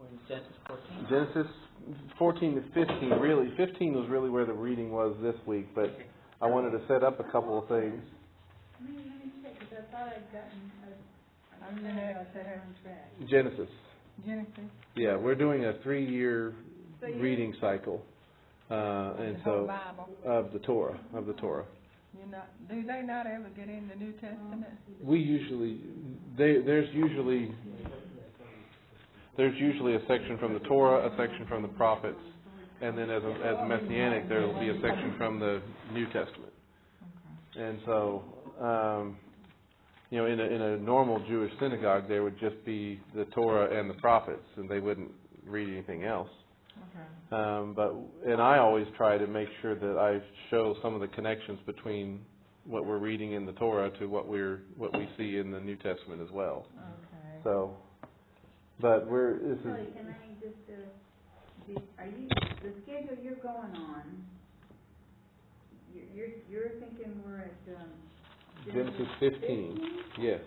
in Genesis 14? Genesis 14 to 15. Really, 15 was really where the reading was this week, but I wanted to set up a couple of things. Let me check, because I thought I'd gotten I'm going to have to have track. Genesis. Genesis. Yeah, we're doing a 3-year reading cycle, and The so whole Bible. of the Torah. Do they not ever get in the New Testament? We usually there's usually a section from the Torah, a section from the prophets, and then as a messianic there will be a section from the New Testament. And so, in a normal Jewish synagogue there would just be the Torah and the prophets, and they wouldn't read anything else. And I always try to make sure that I show some of the connections between what we're reading in the Torah to what we see in the New Testament as well. Okay. So, but this is. Kelly, can I just, are you, the schedule you're going on, you're thinking we're at, Genesis 15. Yes.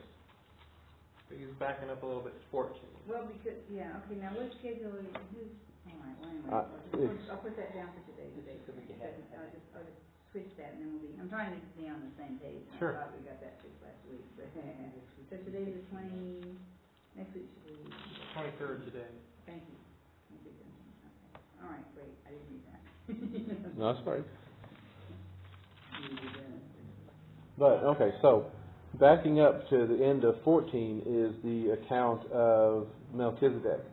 So he's backing up a little bit to 14. well, because, okay, now what schedule is, all right, well, anyway, I'll put that down for today. I'll just switch that, and then I'm trying to be on the same page. Sure. I thought we got that fixed last week, but, so today's the 20, next week should be. 23rd today. Thank you. Okay. All right, great. I didn't read that. No, that's fine. But okay, so backing up to the end of 14 is the account of Melchizedek.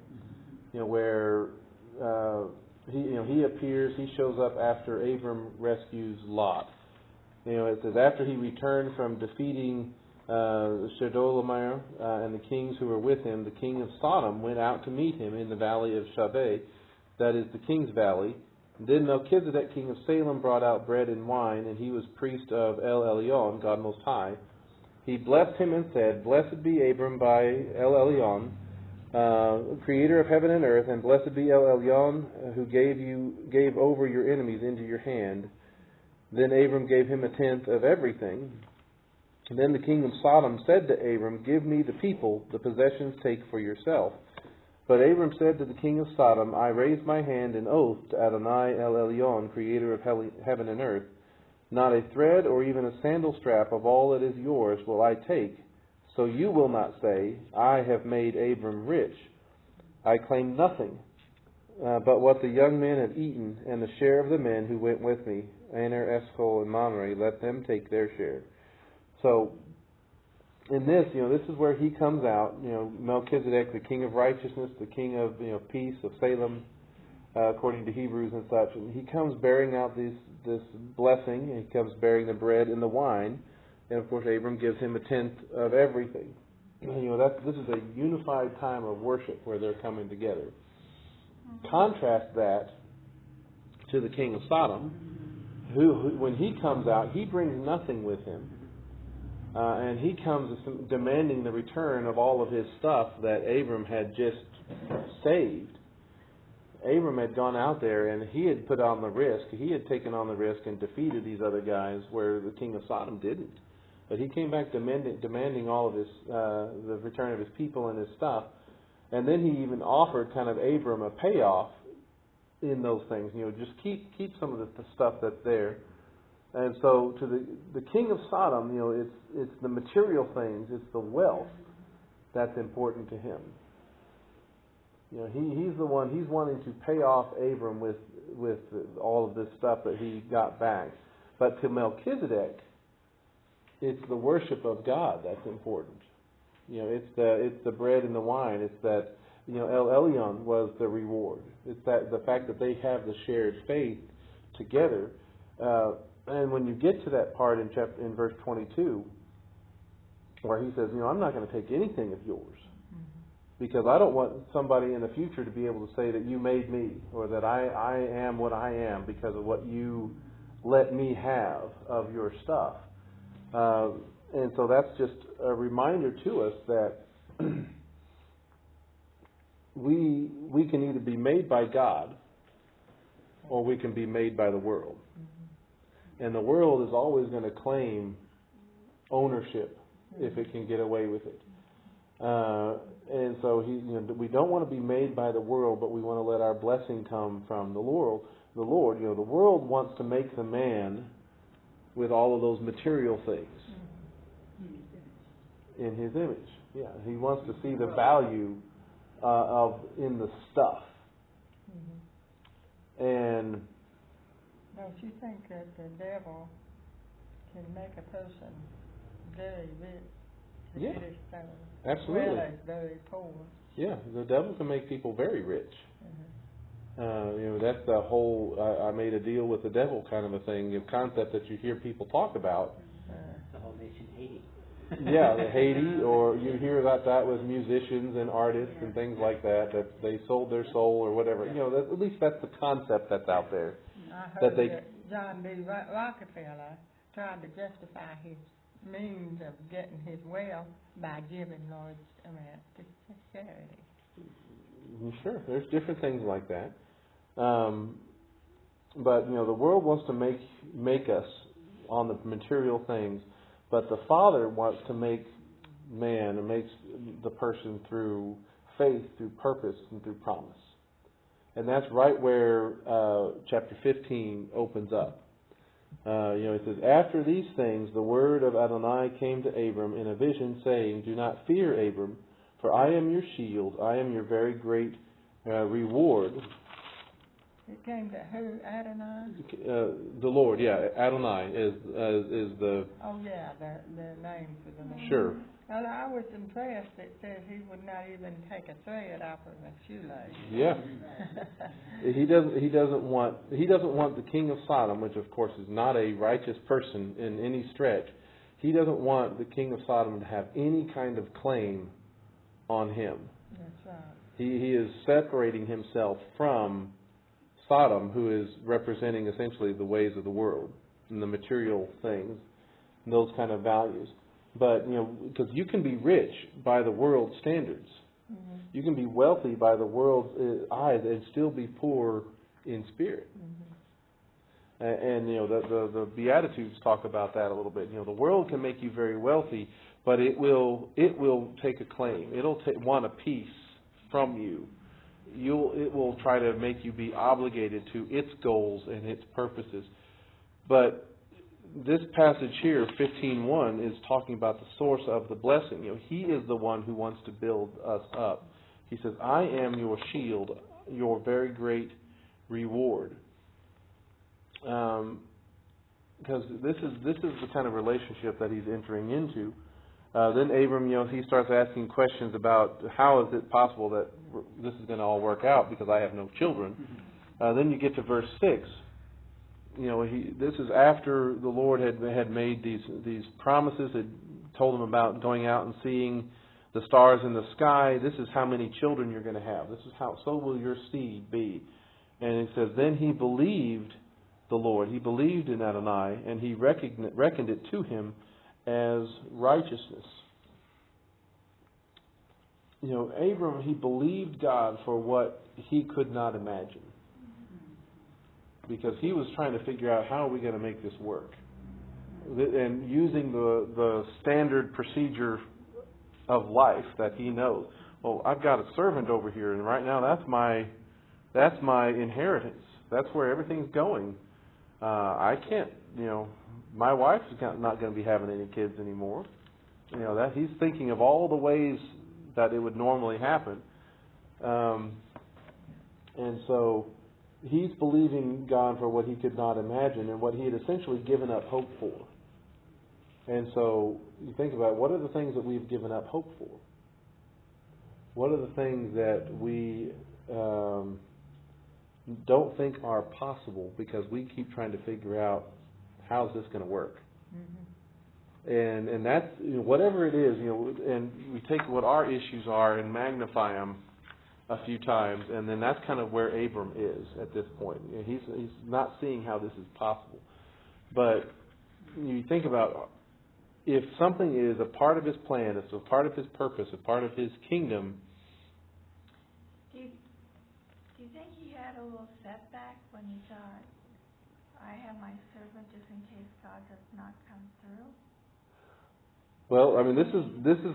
Where he appears. He shows up after Abram rescues Lot. It says after he returned from defeating Chedorlaomer and the kings who were with him, the king of Sodom went out to meet him in the valley of Shaveh, that is the king's valley. Then Melchizedek, king of Salem, brought out bread and wine, and he was priest of El Elyon, God Most High. He blessed him and said, "Blessed be Abram by El Elyon, creator of heaven and earth, and blessed be El Elyon, who gave over your enemies into your hand." Then Abram gave him 1/10 of everything. And then the king of Sodom said to Abram, "Give me the people, the possessions take for yourself." But Abram said to the king of Sodom, "I raise my hand in oath to Adonai El Elyon, creator of heaven and earth. Not a thread or even a sandal strap of all that is yours will I take. So you will not say, 'I have made Abram rich.' I claim nothing but what the young men have eaten, and the share of the men who went with me, Aner, Eshcol, and Mamre, let them take their share." So, in this, this is where he comes out, Melchizedek, the king of righteousness, the king of, peace, of Salem, according to Hebrews and such. And he comes bearing out this blessing, and he comes bearing the bread and the wine. And, of course, Abram gives him 1/10 of everything. This is a unified time of worship where they're coming together. Contrast that to the king of Sodom, who when he comes out, he brings nothing with him. And he comes demanding the return of all of his stuff that Abram had just saved. Abram had gone out there and he had put on the risk. He had taken on the risk and defeated these other guys where the king of Sodom didn't. But he came back demanding all of his the return of his people and his stuff. And then he even offered kind of Abram a payoff in those things. Just keep some of the stuff that's there. And so to the king of Sodom, it's the material things, it's the wealth that's important to him. He's the one, he's wanting to pay off Abram with all of this stuff that he got back. But to Melchizedek, it's the worship of God that's important. It's the bread and the wine. It's that El Elyon was the reward. It's that the fact that they have the shared faith together. And when you get to that part in verse 22, where he says, I'm not going to take anything of yours, because I don't want somebody in the future to be able to say that you made me, or that I am what I am because of what you let me have of your stuff. And so that's just a reminder to us that we can either be made by God or we can be made by the world. And the world is always going to claim ownership if it can get away with it. And so we don't want to be made by the world, but we want to let our blessing come from the Lord. The world wants to make the man with all of those material things in his image. Yeah, he wants to see the value in the stuff. And don't you think that the devil can make a person very rich to Yeah. get his soul, absolutely, as well as very poor? yeah, the devil can make people very rich. Mm-hmm. That's the whole I made a deal with the devil kind of a thing, a concept that you hear people talk about. The whole nation Haiti. Yeah, the Haiti, or you hear about that with musicians and artists and things like that they sold their soul or whatever. At least that's the concept that's out there. I That heard they- that John D. Rockefeller tried to justify his means of getting his wealth by giving to charity. Sure, there's different things like that. But the world wants to make us on the material things, but the Father wants to make man and makes the person through faith, through purpose, and through promise. And that's right where chapter 15 opens up. It says, "After these things, the word of Adonai came to Abram in a vision, saying, 'Do not fear, Abram, for I am your shield. I am your very great reward.'" It came to who? Adonai? The Lord, yeah, Adonai is the Oh yeah, the name for the Lord. sure. Well, I was impressed. It said he would not even take a thread off of a shoelace. Yeah, he doesn't want the king of Sodom, which of course is not a righteous person in any stretch. He doesn't want the king of Sodom to have any kind of claim on him. That's right. He is separating himself from Sodom, who is representing essentially the ways of the world and the material things, and those kind of values. But because you can be rich by the world's standards, Mm-hmm. you can be wealthy by the world's eyes and still be poor in spirit. Mm-hmm. And the Beatitudes talk about that a little bit. The world can make you very wealthy, but it will take a claim. It'll want a piece from you. It will try to make you be obligated to its goals and its purposes. But this passage here, 15:1, is talking about the source of the blessing. He is the one who wants to build us up. He says, "I am your shield, your very great reward." Because this is the kind of relationship that he's entering into. Then Abram, he starts asking questions about how is it possible that this is going to all work out because I have no children. Then you get to verse 6. This is after the Lord had made these promises, had told him about going out and seeing the stars in the sky. This is how many children you're going to have. This is so will your seed be. And it says, then he believed the Lord. He believed in Adonai, and he reckoned it to him as righteousness. Abram, he believed God for what he could not imagine. Because he was trying to figure out how are we going to make this work. And using the standard procedure of life that he knows. Well, I've got a servant over here, and right now that's my inheritance. That's where everything's going. I can't, my wife's not going to be having any kids anymore. That he's thinking of all the ways that it would normally happen. And so he's believing God for what he could not imagine and what he had essentially given up hope for. And so you think about what are the things that we've given up hope for? What are the things that we don't think are possible because we keep trying to figure out how's this going to work? Mm-hmm. And that's whatever it is, and we take what our issues are and magnify them a few times, and then that's kind of where Abram is at this point. He's not seeing how this is possible. But you think about if something is a part of his plan, it's a part of his purpose, a part of his kingdom. Do you think he had a little setback when he thought, I have my servant just in case God does not come through? Well, I mean, this is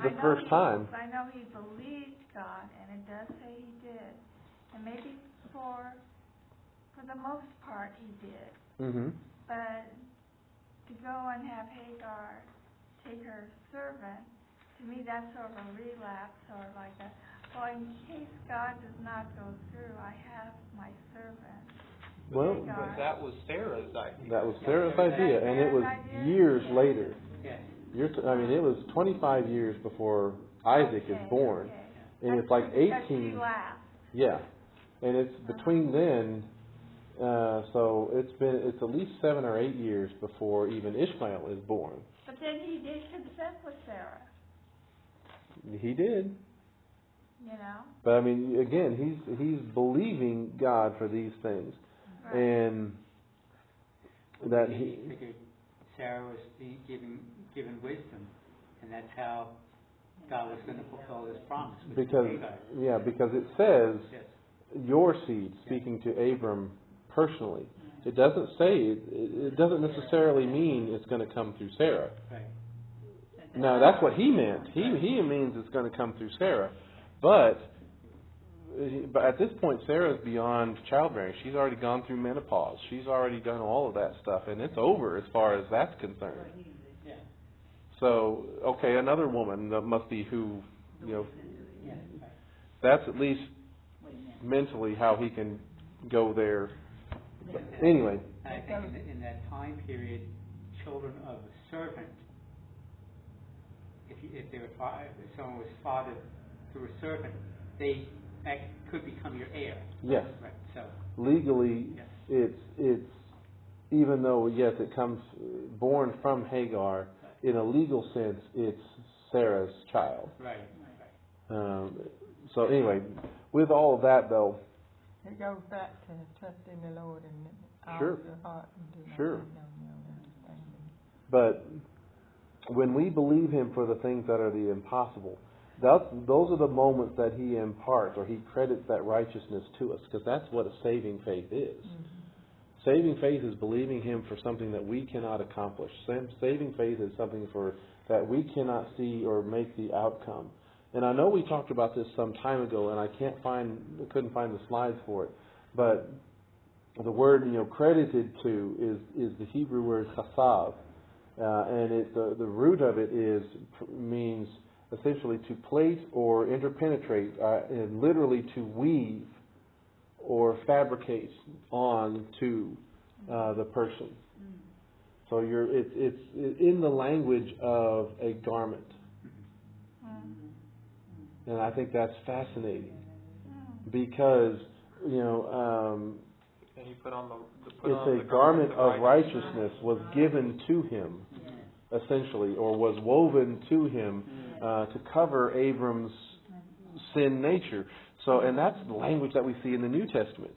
the first time. I know he believed God, and it does say he did. And maybe for the most part he did. Mm-hmm. But to go and have Hagar take her servant, to me that's sort of a relapse, or like a, well, in case God does not go through, I have my servant. Well, Hagar. But that was Sarah's idea. that was Sarah's idea, and it was years later. Yes. I mean, it was 25 years before Isaac is born, and it's like 18. Because she laughed. Yeah, and it's between then. So it's at least 7 or 8 years before even Ishmael is born. But then he did consent with Sarah, He did, you know? but I mean, again, he's believing God for these things, Right. and that He figured Sarah was given wisdom, and that's how God was going to fulfill His promise. With Hagar. because it says Yes. your seed, speaking to Abram personally. It doesn't say it doesn't necessarily mean it's going to come through Sarah. Right. Now that's what he meant. He means it's going to come through Sarah, but at this point Sarah's beyond childbearing. She's already gone through menopause. She's already done all of that stuff, and it's over as far as that's concerned. Yeah. So okay, another woman that must be who, Yeah. Right. that's at least mentally how he can go there. But anyway. And I think in that time period, children of a servant, if someone was fathered through a servant, they could become your heir. Yes. Right. So Legally, yes. it's even though yes, it comes born from Hagar. In a legal sense, it's Sarah's child. Right. So anyway, with all of that though, It goes back to trust in the Lord and all Sure. your heart and do not Sure. lean on your own understanding. but when we believe Him for the things that are the impossible, those are the moments that He imparts or He credits that righteousness to us, because that's what a saving faith is. Mm-hmm. Saving faith is believing Him for something that we cannot accomplish. Saving faith is something that we cannot see or make the outcome. And I know we talked about this some time ago, and I couldn't find the slides for it. But the word credited to is the Hebrew word chasav, and the root of it means essentially to plate or interpenetrate, and literally to weave or fabricate on to the person. So it's in the language of a garment. And I think that's fascinating because And he put on it's a garment of righteousness was given to him, essentially, or was woven to him to cover Abram's sin nature. So, and that's the language that we see in the New Testament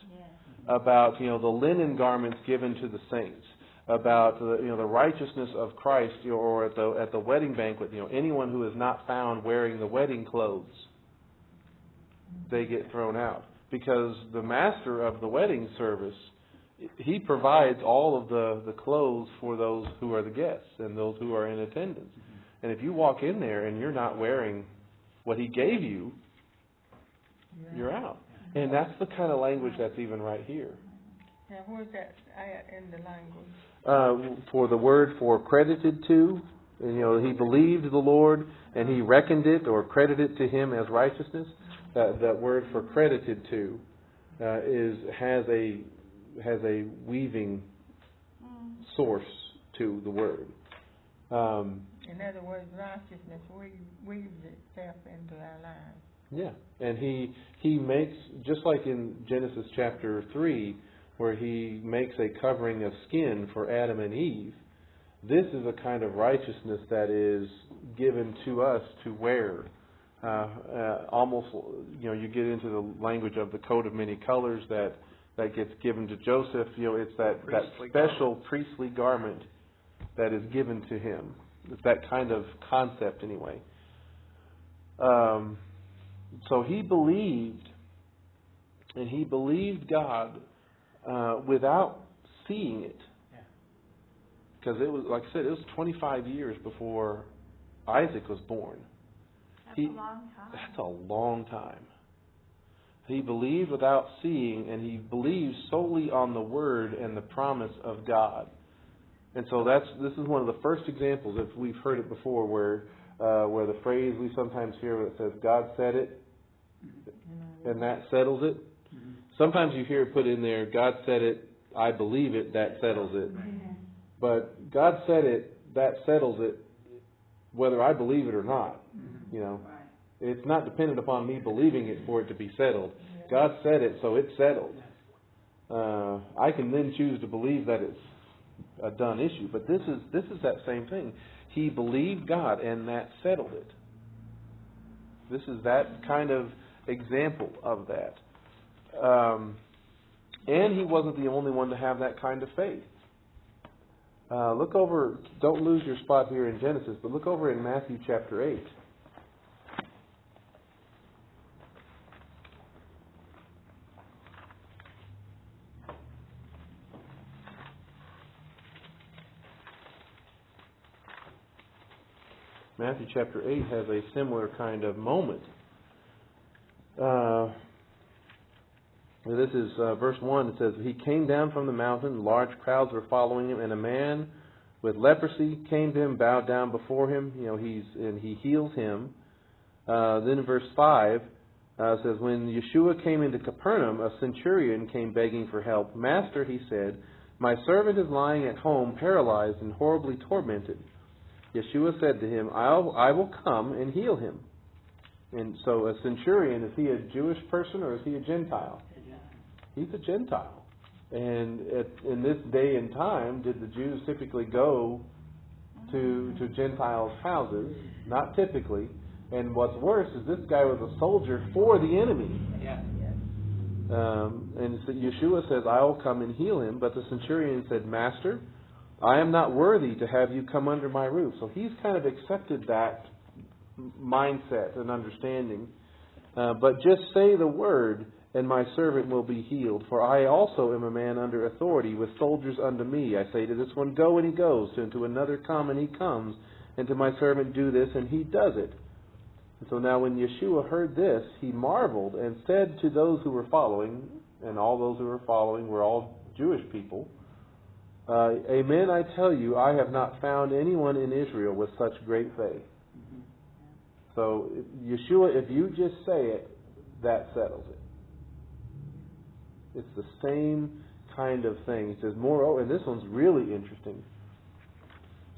about the linen garments given to the saints, about the righteousness of Christ, or at the wedding banquet, anyone who is not found wearing the wedding clothes, they get thrown out, because the master of the wedding service, he provides all of the clothes for those who are the guests and those who are in attendance. And if you walk in there and you're not wearing what he gave you, you're out. And that's the kind of language that's even right here. Now, where's that in the language? For the word for credited to, and, he believed the Lord and he reckoned it or credited to him as righteousness. That word for credited to has a weaving source to the word. In other words, righteousness weaves itself into our lives. Yeah, and he makes, just like in Genesis chapter 3, where he makes a covering of skin for Adam and Eve, this is a kind of righteousness that is given to us to wear. Almost, you get into the language of the coat of many colors that gets given to Joseph. It's that special priestly garment that is given to him. It's that kind of concept, anyway. So he believed, and he believed God without seeing it, because it was, like I said, it was 25 years before Isaac was born. That's a long time. That's a long time. He believed without seeing, and he believed solely on the word and the promise of God. And so this is one of the first examples, if we've heard it before, where the phrase we sometimes hear where it says, God said it, and that settles it. Sometimes you hear it put in there, God said it, I believe it, that settles it. But God said it, that settles it, whether I believe it or not. You know, it's not dependent upon me believing it for it to be settled. God said it, so it's settled. I can then choose to believe that it's a done issue, but this is that same thing. He believed God, and that settled it. This is that kind of example of that. And he wasn't the only one to have that kind of faith. Look over, don't lose your spot here in Genesis, but look over in Matthew chapter 8. Matthew chapter 8 has a similar kind of moment. This is verse 1. It says, He came down from the mountain, large crowds were following him, and a man with leprosy came to him, bowed down before him. You know, and he heals him. Then in verse 5 says, When Yeshua came into Capernaum, a centurion came begging for help. Master, he said, my servant is lying at home, paralyzed and horribly tormented. Yeshua said to him, I will come and heal him. And so a centurion, is he a Jewish person or is he a Gentile? He's a Gentile. And in this day and time, did the Jews typically go to Gentiles' houses? Not typically. And what's worse is this guy was a soldier for the enemy. Yeah. And so Yeshua says, I will come and heal him. But the centurion said, Master, I am not worthy to have you come under my roof. So he's kind of accepted that mindset and understanding. But just say the word, and my servant will be healed. For I also am a man under authority, with soldiers under me. I say to this one, go, and he goes. And to another, come, and he comes. And to my servant, do this, and he does it. And so now when Yeshua heard this, he marveled and said to those who were following, and all those who were following were all Jewish people, Amen, I tell you, I have not found anyone in Israel with such great faith. So, Yeshua, if you just say it, that settles it. It's the same kind of thing. He says, moreover, and this one's really interesting.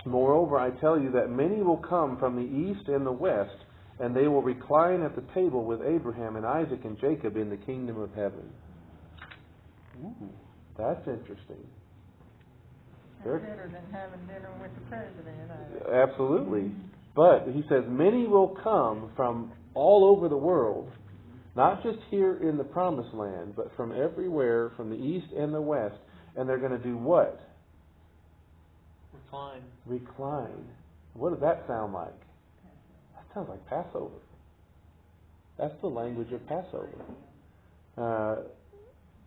Moreover, I tell you that many will come from the east and the west, and they will recline at the table with Abraham and Isaac and Jacob in the kingdom of heaven. Ooh, that's interesting. That's better than having dinner with the president. Absolutely. But he says many will come from all over the world, not just here in the promised land, but from everywhere, from the east and the west. And they're going to do what? Recline. What does that sound like? That sounds like Passover. That's the language of Passover.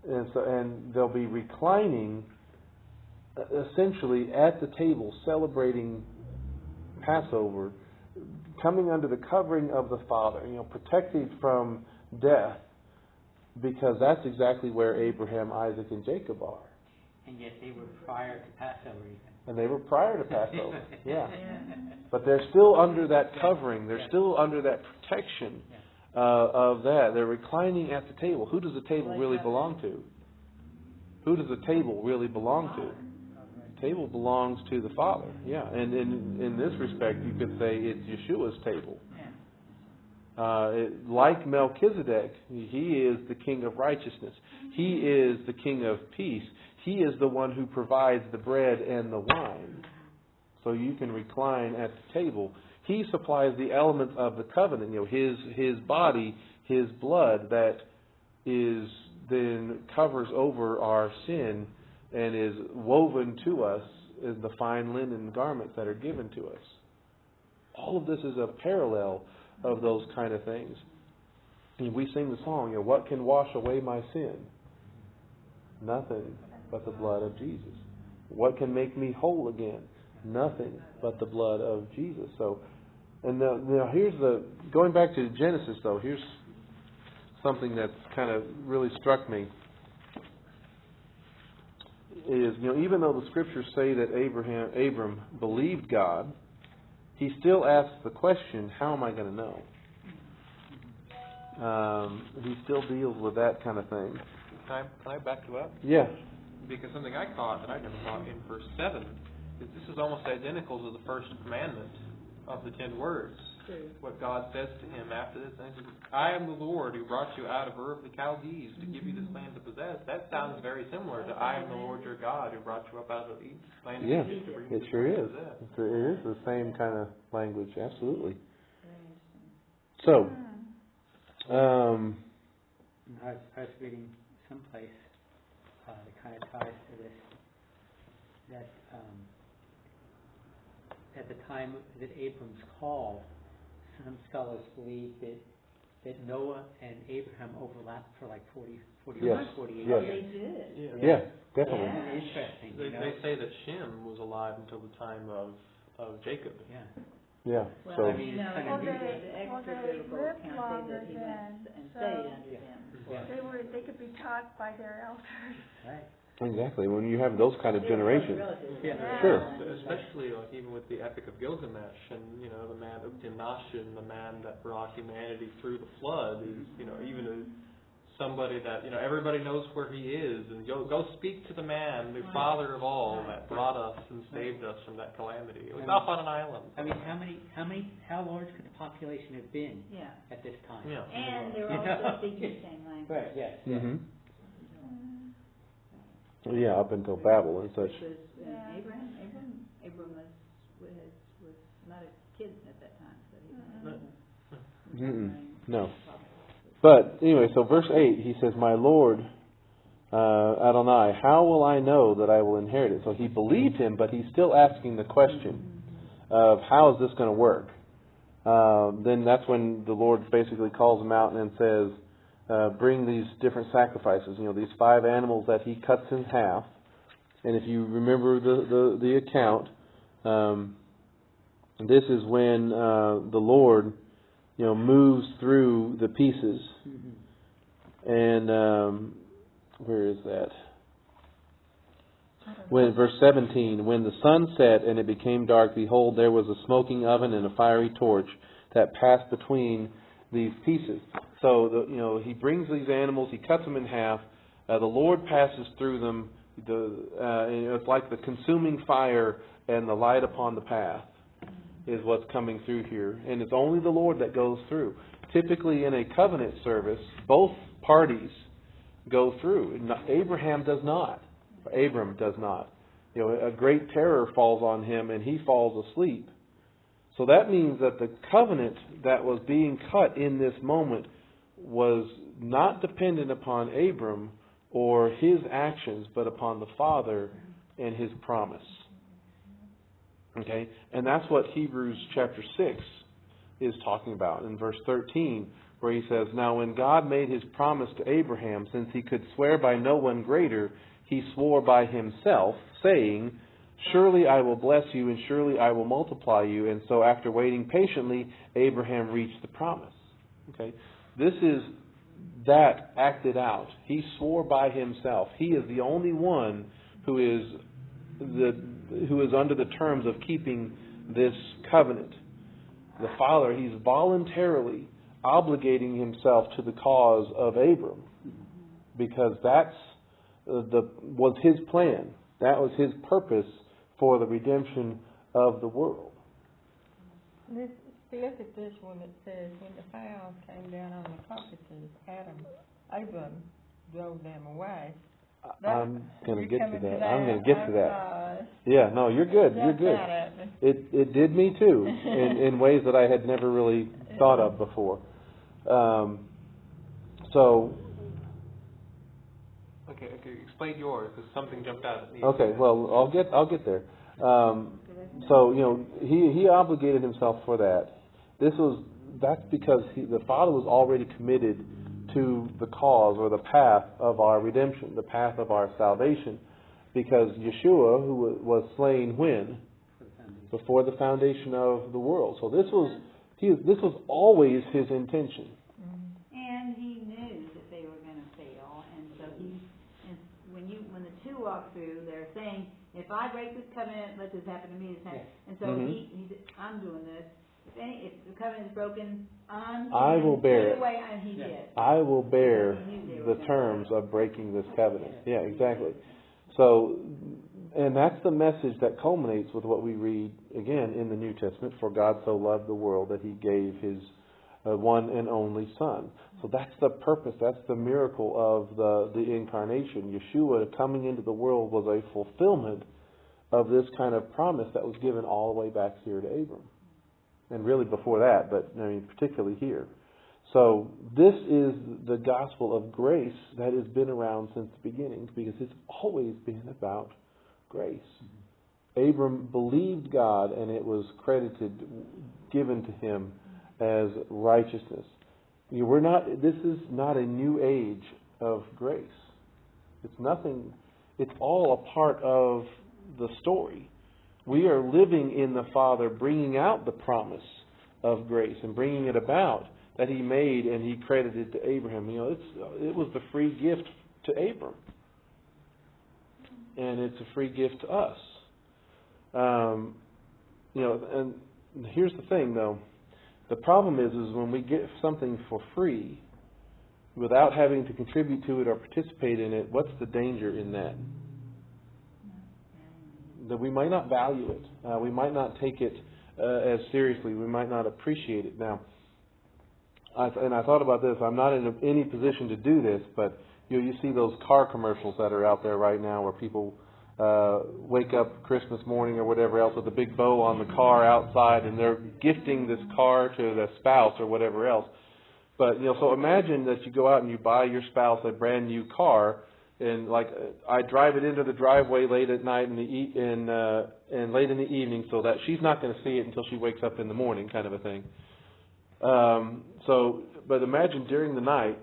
And they'll be reclining essentially at the table, celebrating Passover, coming under the covering of the Father, protected from death, because that's exactly where Abraham, Isaac, and Jacob are. And yet they were prior to Passover even. And they were prior to Passover, yeah. But they're still under that covering. They're still under that protection of that. They're reclining at the table. Who does the table really belong to? Who does the table really belong to? The table belongs to the Father, yeah. And in this respect, you could say it's Yeshua's table. Like Melchizedek, he is the king of righteousness. He is the king of peace. He is the one who provides the bread and the wine. So you can recline at the table. He supplies the elements of the covenant. His body, his blood that is then covers over our sin and is woven to us is the fine linen garments that are given to us. All of this is a parallel of those kind of things. And we sing the song, what can wash away my sin? Nothing but the blood of Jesus. What can make me whole again? Nothing but the blood of Jesus. So And now here's going back to Genesis though, here's something that's kind of really struck me. Is, even though the scriptures say that Abram believed God, he still asks the question, how am I going to know? He still deals with that kind of thing. Can I back you up? Yeah. Because something I caught that I never thought in verse 7 is this is almost identical to the first commandment of the 10 words. True. What God says to him after this, and he says, I am the Lord who brought you out of Ur of the Chaldees to give you this land to possess. That sounds very similar to I am the Lord your God who brought you up out of the land of Egypt to bring you it this sure land is. to possess. It is the same kind of language, absolutely. So, I was reading someplace that kind of ties to this, that at the time that Abram's call, some scholars believe that Noah and Abraham overlapped for like 48 yes. years. They did. Yeah, definitely. Isn't it interesting? They say that Shem was alive until the time of Jacob. Yeah. Yeah. Well, So, I mean, it's kind of the neat. extra biblical lived account longer say that he then, went and so- stayed under them. Yeah. They could be taught by their elders. Right. exactly. When you have those kind of generations. Yeah. Sure. Especially like even with the Epic of Gilgamesh and the man Uqnashin, the man that brought humanity through the flood, is even somebody that everybody knows where he is, and go speak to the man, the Father of all, that brought us and saved us from that calamity. It was off on an island. I mean, how large could the population have been at this time? Yeah. And they were also speaking the same language. Right. Yes. Mm-hmm. Yeah, up until Babel and such. Because Abram was not a kid at that time, so he was No. But anyway, so verse 8, he says, my Lord Adonai, how will I know that I will inherit it? So he believed him, but he's still asking the question of how is this going to work? Then that's when the Lord basically calls him out and says, bring these different sacrifices, these 5 animals that he cuts in half. And if you remember the account, this is when the Lord moves through the pieces. And where is that? Verse 17, when the sun set and it became dark, behold, there was a smoking oven and a fiery torch that passed between these pieces. So he brings these animals, he cuts them in half. The Lord passes through them. It's like the consuming fire and the light upon the path is what's coming through here. And it's only the Lord that goes through. Typically in a covenant service, both parties go through. Abram does not. A great terror falls on him and he falls asleep. So that means that the covenant that was being cut in this moment was not dependent upon Abram or his actions, but upon the Father and his promise. Okay? And that's what Hebrews chapter 6 is talking about in verse 13, where he says, now when God made his promise to Abraham, since he could swear by no one greater, he swore by himself, saying, surely I will bless you, and surely I will multiply you. And so after waiting patiently, Abraham reached the promise. Okay? This is that acted out. He swore by himself. He is the only one who is under the terms of keeping this covenant. The Father, he's voluntarily obligating himself to the cause of Abram, because that's was his plan. That was his purpose for the redemption of the world. Look at this one. It says, when the fowls came down on the carcasses, Abram drove them away. I'm going to get to that. I'm going to get to that. Yeah, no, you're good. You're good. It did me too, in ways that I had never really thought of before. Okay, explain yours, because something jumped out at me. Okay, well, I'll get there. He obligated himself for that. That's because the Father was already committed to the cause or the path of our redemption, the path of our salvation, because Yeshua, who was slain when? Before the foundation of the world. So this was This was always his intention. And he knew that they were going to fail, and so when the two walk through, they're saying, if I break this covenant, let this happen to me. This happen. And so he said, I'm doing this. If the covenant is broken, I will bear it. And he did. I will bear the terms of breaking this covenant. Yeah, exactly. So, and that's the message that culminates with what we read again in the New Testament. For God so loved the world that He gave His one and only Son. So that's the purpose. That's the miracle of the incarnation. Yeshua coming into the world was a fulfillment of this kind of promise that was given all the way back here to Abram. And really before that, but I mean particularly here. So this is the gospel of grace that has been around since the beginning, because it's always been about grace. Abram believed God, and it was given to him as righteousness. This is not a new age of grace. It's nothing. It's all a part of the story. We are living in the Father, bringing out the promise of grace and bringing it about that He made and He credited to Abraham. It was the free gift to Abram, and it's a free gift to us. And here's the thing, though. The problem is when we get something for free without having to contribute to it or participate in it. What's the danger in that? That we might not value it. We might not take it as seriously. We might not appreciate it. Now, I thought about this. I'm not in any position to do this, but you see those car commercials that are out there right now where people wake up Christmas morning or whatever else with a big bow on the car outside, and they're gifting this car to their spouse or whatever else. But so imagine that you go out and you buy your spouse a brand new car. And I drive it into the driveway late at night and late in the evening, so that she's not going to see it until she wakes up in the morning, kind of a thing. But imagine during the night,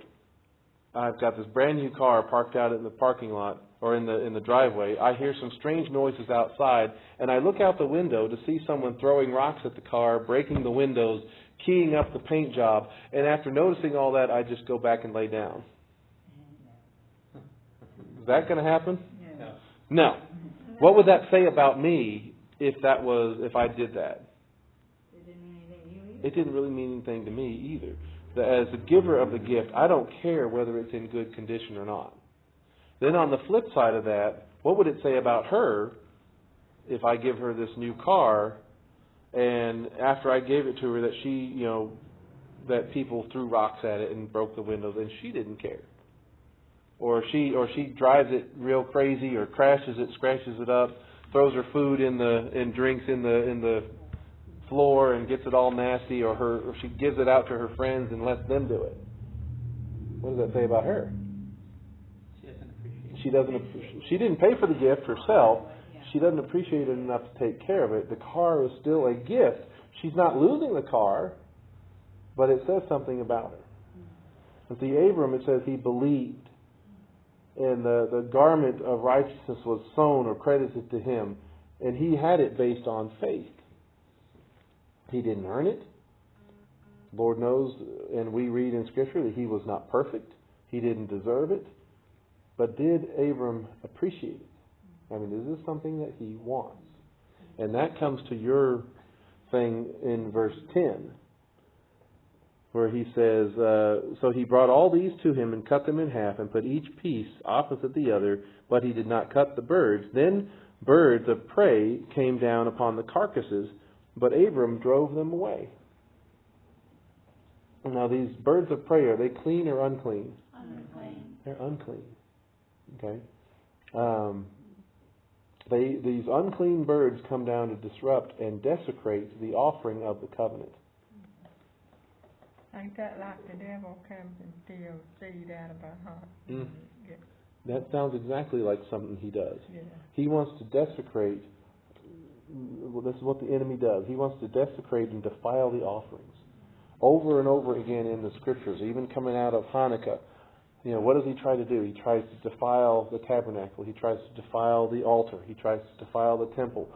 I've got this brand new car parked out in the parking lot or in the driveway. I hear some strange noises outside, and I look out the window to see someone throwing rocks at the car, breaking the windows, keying up the paint job. And after noticing all that, I just go back and lay down. Is that going to happen? No. What would that say about me if I did that? It didn't mean anything to you either. It didn't really mean anything to me either. As the giver of the gift, I don't care whether it's in good condition or not. Then on the flip side of that, what would it say about her if I give her this new car, and after I gave it to her that that people threw rocks at it and broke the windows, and she didn't care? Or she drives it real crazy, or crashes it, scratches it up, throws her food and drinks in the floor and gets it all nasty, or she gives it out to her friends and lets them do it. What does that say about her? She didn't pay for the gift herself. She doesn't appreciate it enough to take care of it. The car is still a gift. She's not losing the car, but it says something about her. And see, Abram, it says he believed. And the garment of righteousness was sown or credited to him. And he had it based on faith. He didn't earn it. Lord knows, and we read in Scripture that he was not perfect. He didn't deserve it. But did Abram appreciate it? I mean, is this something that he wants? And that comes to your thing in verse 10. Where he says, so he brought all these to him and cut them in half and put each piece opposite the other, but he did not cut the birds. Then birds of prey came down upon the carcasses, but Abram drove them away. Now these birds of prey, are they clean or unclean? Unclean. They're unclean. Okay. These unclean birds come down to disrupt and desecrate the offering of the covenant. Ain't that like the devil comes and steals seed out of our heart? Mm. Yeah. That sounds exactly like something he does. Yeah. He wants to desecrate. Well, this is what the enemy does. He wants to desecrate and defile the offerings. Over and over again in the Scriptures, even coming out of Hanukkah, what does he try to do? He tries to defile the tabernacle. He tries to defile the altar. He tries to defile the temple.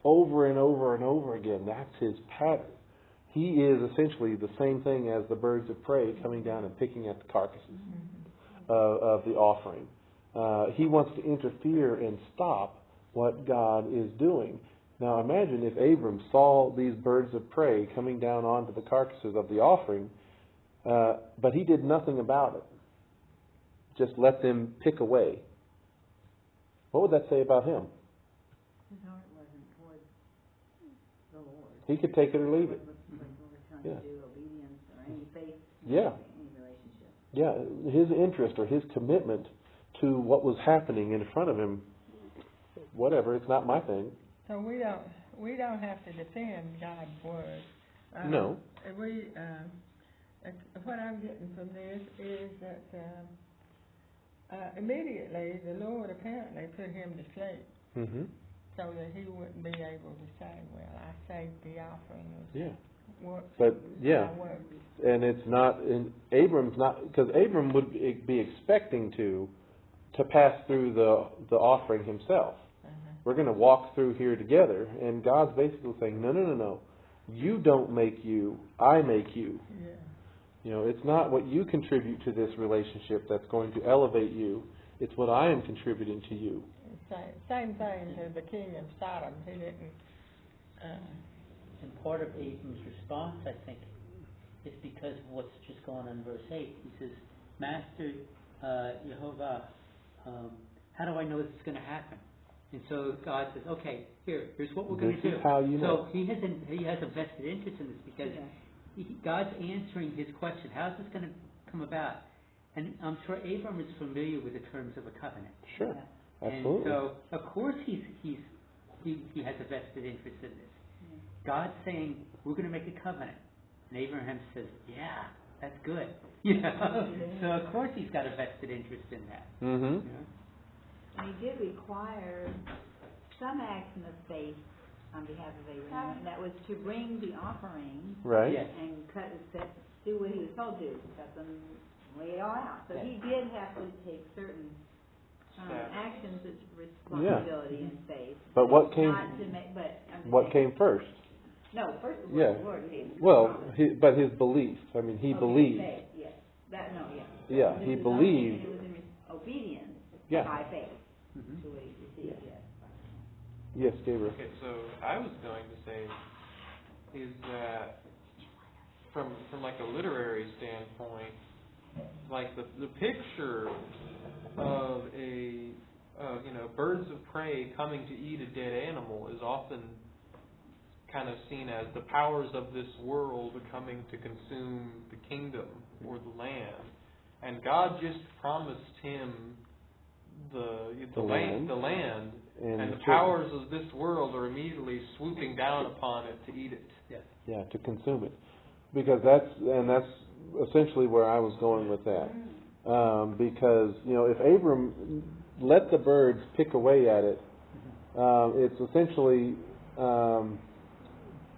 Over and over and over again. That's his pattern. he is essentially the same thing as the birds of prey coming down and picking at the carcasses of the offering. He wants to interfere and stop what God is doing. Now imagine if Abram saw these birds of prey coming down onto the carcasses of the offering, but he did nothing about it. Just let them pick away. What would that say about him? His heart wasn't towards the Lord. He could take it or leave it. Like we were trying Yeah. to do obedience or any faith, Yeah. any relationship. Yeah, his interest or his commitment to what was happening in front of him, whatever, it's not my thing. So we don't have to defend God's word. No. What I'm getting from this is that immediately the Lord apparently put him to sleep, Mm-hmm. so that he wouldn't be able to say, "Well, I saved the offering." Yeah. Works. But yeah, Works. and it's not. And Abram's not, because Abram would be expecting to pass through the offering himself. We're going to walk through here together, and God's basically saying, no. You don't make you, I make you. Yeah. You know, it's not what you contribute to this relationship that's going to elevate you. It's what I am contributing to you. Same thing to the king of Sodom. He didn't. And part of Abram's response, I think, is because of what's just going on in verse 8. He says, Master Jehovah, how do I know this is going to happen? And so God says, okay, here's what we're going to do. This is how you know. So he has a vested interest in this because God's answering his question. How's this going to come about? And I'm sure Abram is familiar with the terms of a covenant. Sure, absolutely. And so, of course, he has a vested interest in this. God's saying, we're going to make a covenant. And Abraham says, yeah, that's good. You know? So, of course, he's got a vested interest in that. Mm-hmm. You know? And he did require some action of faith on behalf of Abraham, and that was to bring the offering Right. Yes. and do what he was told to, cut them, lay it all out. So he did have to take certain actions as responsibility and faith. But what came? Not to make, but I'm just What saying- came first? No, first of all, Yeah. the Lord gave him the Well, promise. but his belief. I mean, he Okay, believed. faith, yes. Yeah. Yeah, This he is believed. It was in obedience Yeah. by faith Mhm. to what he received, yes. Yes, Gabriel. Okay, so I was going to say is that from like a literary standpoint, like the picture of birds of prey coming to eat a dead animal is often kind of seen as the powers of this world coming to consume the kingdom or the land, and God just promised him the land, and the powers of this world are immediately swooping down upon it to eat it. Yeah, to consume it, because that's essentially where I was going with that. Because if Abram let the birds pick away at it, it's essentially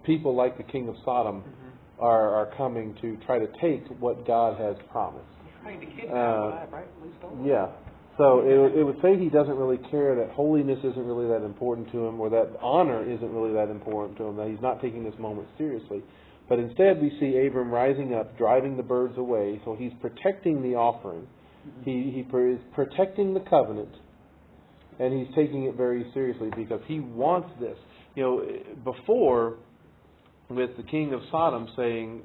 people like the king of Sodom are coming to try to take what God has promised. Trying to kick right? Yeah. So it would say he doesn't really care, that holiness isn't really that important to him, or that honor isn't really that important to him, that he's not taking this moment seriously. But instead we see Abram rising up, driving the birds away, so he's protecting the offering. He is protecting the covenant, and he's taking it very seriously because he wants this. Before, with the king of Sodom saying,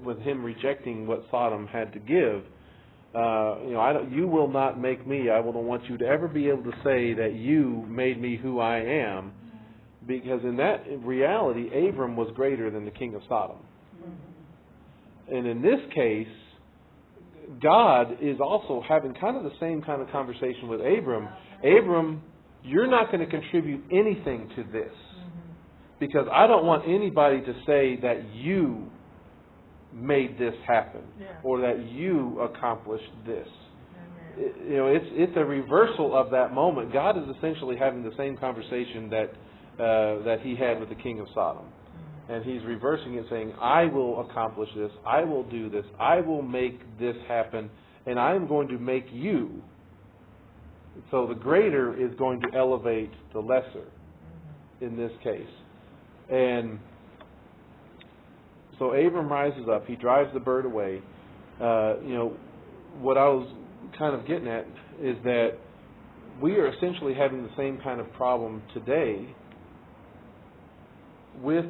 with him rejecting what Sodom had to give, you will not make me. I don't want you to ever be able to say that you made me who I am, because in that reality, Abram was greater than the king of Sodom. And in this case, God is also having kind of the same kind of conversation with Abram. Abram, you're not going to contribute anything to this, because I don't want anybody to say that you made this happen, or that you accomplished this. It's a reversal of that moment. God is essentially having the same conversation that he had with the king of Sodom, and he's reversing it, saying, I will accomplish this, I will do this, I will make this happen, and I am going to make you. So the greater is going to elevate the lesser in this case. And So Abram rises up. He drives the bird away. What I was kind of getting at is that we are essentially having the same kind of problem today with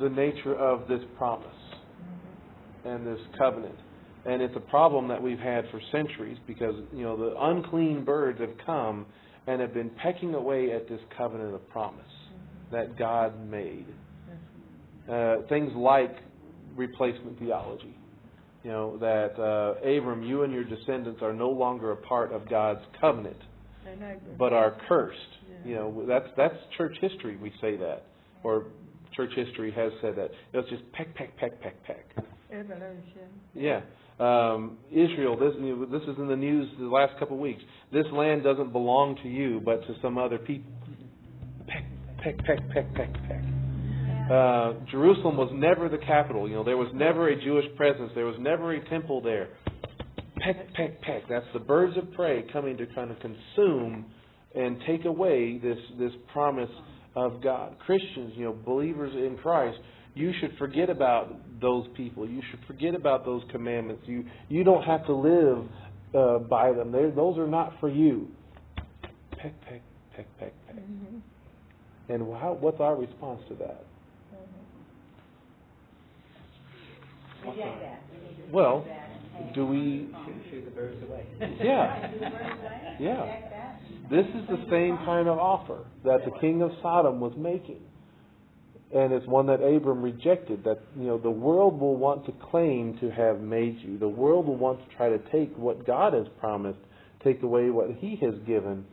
the nature of this promise and this covenant. And it's a problem that we've had for centuries because, the unclean birds have come and have been pecking away at this covenant of promise that God made. Things like replacement theology. That Abram, you and your descendants are no longer a part of God's covenant, but are cursed. That's church history. We say that, or church history has said that. It's just peck, peck, peck, peck, peck. Evolution. Yeah. Israel, this is in the news the last couple of weeks. This land doesn't belong to you, but to some other people. Peck, peck, peck, peck, peck, peck. Jerusalem was never the capital. There was never a Jewish presence. There was never a temple there. Peck, peck, peck. That's the birds of prey coming to kind of consume and take away this promise of God. Christians, believers in Christ, you should forget about those people. You should forget about those commandments. You don't have to live by them. Those are not for you. Peck, peck, peck, peck, peck. Mm-hmm. And what's our response to that? Reject that. Well, do we... Shoot the birds away. Yeah. Yeah. This is the same kind of offer that the king of Sodom was making. And it's one that Abram rejected, that, the world will want to claim to have made you. The world will want to try to take what God has promised, take away what He has given.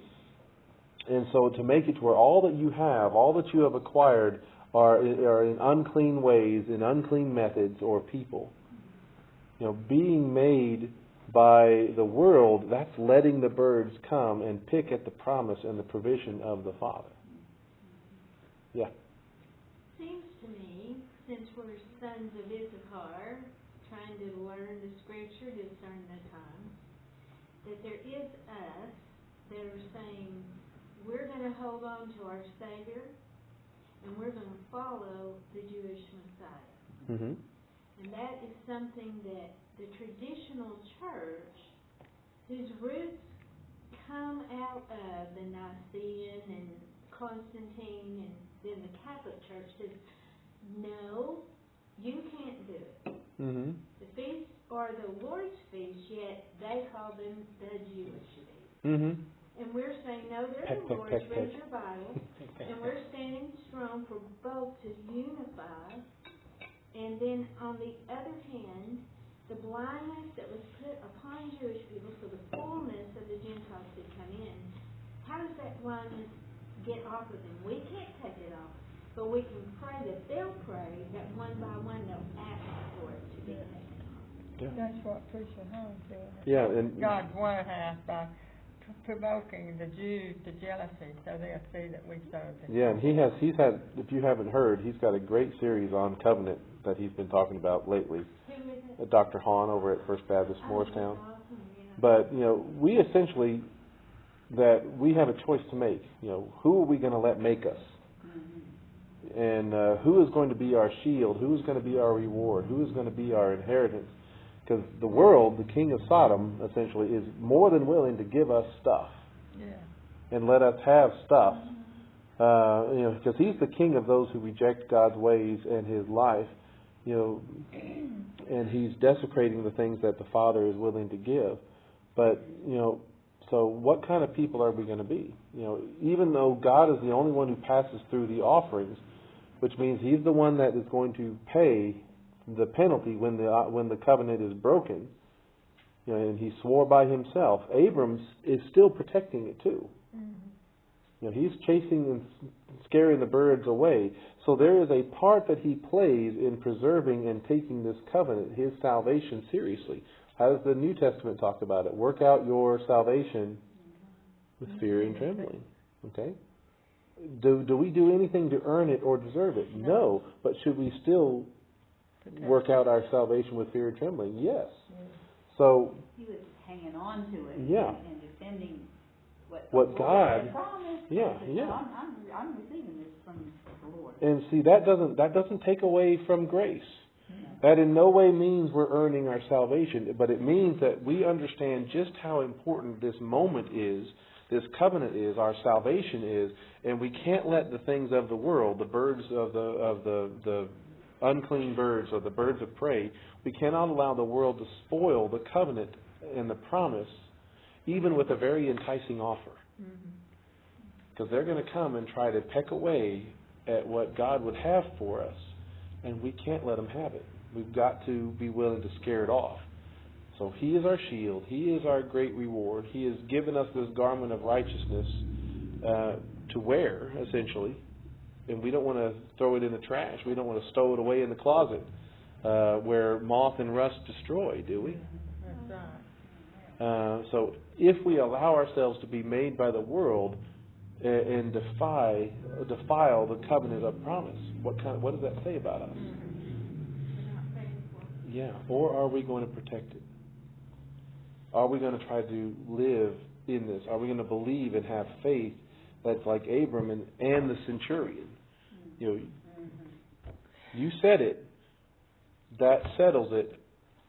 And so to make it to where all that you have, all that you have acquired are in unclean ways, in unclean methods or people. Being made by the world, that's letting the birds come and pick at the promise and the provision of the Father. Yeah. Seems to me, since we're sons of Issachar, trying to learn the Scripture, discern the times, that there is us that are saying, we're going to hold on to our Savior, and we're going to follow the Jewish Messiah. Mm-hmm. And that is something that the traditional church, whose roots come out of the Nicene and Constantine and then the Catholic Church, says, no, you can't do it. Mm-hmm. The feasts are the Lord's feasts, yet they call them the Jewish feasts. Mm-hmm. And we're saying, no, they're Peck, the peck, Lord's, peck, read peck. your Bible, and we're standing strong for both to unify. And then on the other hand, the blindness that was put upon Jewish people, so the fullness of the Gentiles could come in, how does that blindness get off of them? We can't take it off, but we can pray that they'll pray that one by one they'll ask for it to be taken off. Yeah. That's what Preacher Hall said. Yeah, and God's one half by provoking the Jews to jealousy, so they'll see that we serve Him. yeah, and he's had, if you haven't heard, he's got a great series on covenant that he's been talking about lately. Who is it? Dr. Hahn over at First Baptist Morristown. Awesome, yeah. But, we essentially, that we have a choice to make. Who are we going to let make us? And who is going to be our shield? Who is going to be our reward? Who is going to be our inheritance? Because the world, the king of Sodom, essentially, is more than willing to give us stuff. Yeah. And let us have stuff. Because he's the king of those who reject God's ways and His life. And He's desecrating the things that the Father is willing to give. But, so what kind of people are we going to be? Even though God is the only one who passes through the offerings, which means He's the one that is going to pay the penalty when the covenant is broken, and He swore by Himself. Abram is still protecting it too. Mm-hmm. He's chasing and scaring the birds away. So there is a part that he plays in preserving and taking this covenant, his salvation, seriously. How does the New Testament talk about it? Work out your salvation with fear and trembling. Okay? Do we do anything to earn it or deserve it? No. But should we still work out our salvation with fear and trembling? Yes. So He was hanging on to it. Yeah. And defending what God had promised. Yeah, He said, yeah. "No, I'm receiving this from the Lord." And see, that doesn't take away from grace. That in no way means we're earning our salvation, but it means that we understand just how important this moment is, this covenant is, our salvation is, and we can't let the things of the world, the birds of the unclean birds or the birds of prey, we cannot allow the world to spoil the covenant and the promise, even with a very enticing offer. Because they're going to come and try to peck away at what God would have for us, and we can't let them have it. We've got to be willing to scare it off. So He is our shield. He is our great reward. He has given us this garment of righteousness to wear, essentially. And we don't want to throw it in the trash. We don't want to stow it away in the closet where moth and rust destroy, do we? That's right. So if we allow ourselves to be made by the world and defile the covenant of promise, what does that say about us? Yeah. Or are we going to protect it? Are we going to try to live in this? Are we going to believe and have faith that's like Abram and the centurion? You know, you said it. That settles it.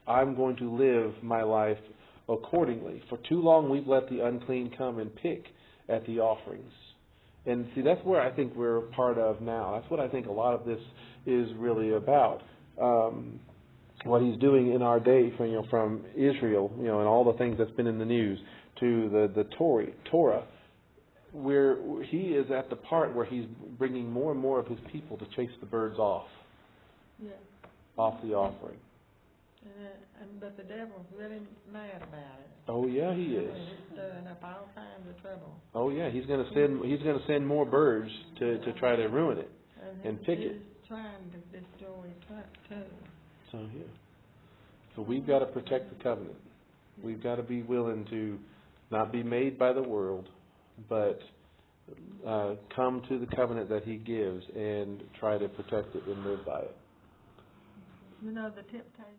I'm going to live my life accordingly. For too long we've let the unclean come and pick at the offerings. And see, that's where I think we're a part of now. That's what I think a lot of this is really about. What He's doing in our day from Israel, and all the things that's been in the news, to the Torah, where He is at the part where He's bringing more and more of His people to chase the birds off the offering. But the devil's really mad about it. Oh yeah, he is. He's stirring up all kinds of trouble. Oh yeah, he's going to send more birds to try to ruin it and pick it. He's trying to destroy too. So yeah. So we've got to protect the covenant. We've got to be willing to not be made by the world, but come to the covenant that He gives and try to protect it and live by it. The temptation